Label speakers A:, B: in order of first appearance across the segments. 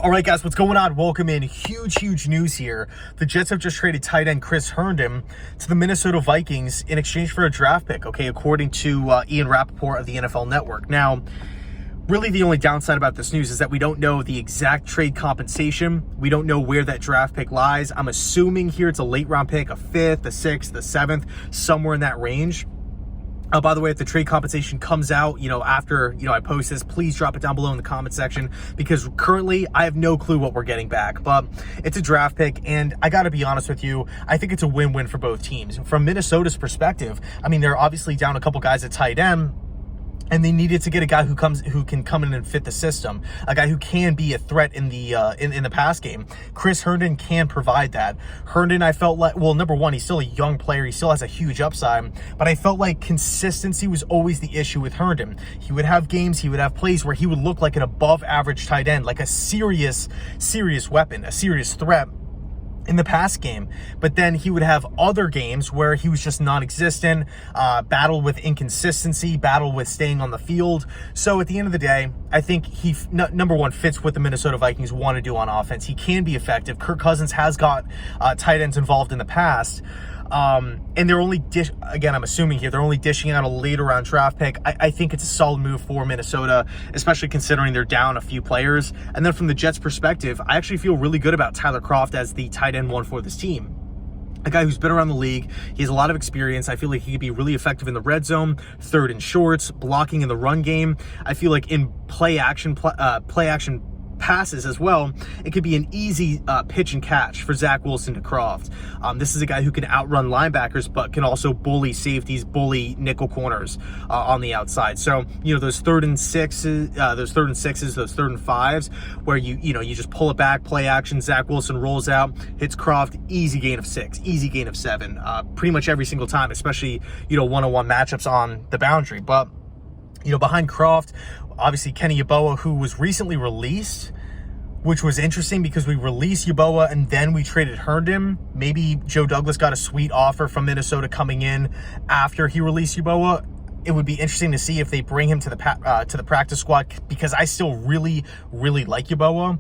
A: All right, guys, what's going on? Welcome in. Huge news here. The Jets have just traded tight end Chris Herndon to the Minnesota Vikings in exchange for a draft pick, okay, according to Ian Rappaport of the NFL Network. Now, really the only downside about this news is that we don't know the exact trade compensation. We don't know where that draft pick lies. I'm assuming here it's a late round pick, a 5th, a 6th, a 7th, somewhere in that range. By the way, if the trade compensation comes out, after, I post this, please drop it down below in the comment section, because currently I have no clue what we're getting back, but it's a draft pick. And I got to be honest with you, I think it's a win-win for both teams. From Minnesota's perspective, I mean, they're obviously down a couple guys at tight end, and they needed to get a guy who can come in and fit the system, a guy who can be a threat in the in the pass game. Chris Herndon can provide that. Herndon, I felt like, well, number one, he's still a young player. He still has a huge upside, but I felt like consistency was always the issue with Herndon. He would have games, he would have plays where he would look like an above average tight end, like a serious weapon, a serious threat in the pass game, but then he would have other games where he was just non-existent, battle with inconsistency, battle with staying on the field. So at the end of the day, I think he, number one, fits what the Minnesota Vikings want to do on offense. He can be effective. Kirk Cousins has got tight ends involved in the past. And they're only again, I'm assuming here, they're only dishing out a later round draft pick. I think it's a solid move for Minnesota, especially considering they're down a few players. And then from the Jets' perspective, I actually feel really good about Tyler Kroft as the tight end one for this team. A guy who's been around the league. He has a lot of experience. I feel like he could be really effective in the red zone, third and shorts, blocking in the run game. I feel like in play action passes as well, it could be an easy pitch and catch for Zach Wilson to Kroft. This is a guy who can outrun linebackers, but can also bully safeties, bully nickel corners on the outside. So, those third and sixes, those third and fives, where you just pull it back, play action, Zach Wilson rolls out, hits Kroft, easy gain of 6, easy gain of 7, pretty much every single time, especially, one-on-one matchups on the boundary. But, behind Kroft, obviously Kenny Yeboah, who was recently released, which was interesting because we released Yeboah and then we traded Herndon. Maybe Joe Douglas got a sweet offer from Minnesota coming in after he released Yeboah. It would be interesting to see if they bring him to the practice squad, because I still really like Yeboah.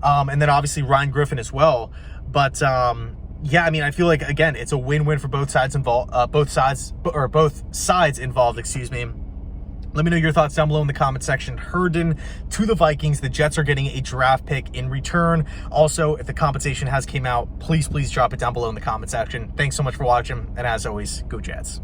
A: And then obviously Ryan Griffin as well. But yeah, I mean, I feel like, again, it's a win-win for both sides involved. Both sides involved. Excuse me. Let me know your thoughts down below in the comment section. Herndon to the Vikings. The Jets are getting a draft pick in return. Also, if the compensation has came out, please drop it down below in the comment section. Thanks so much for watching, and as always, go Jets.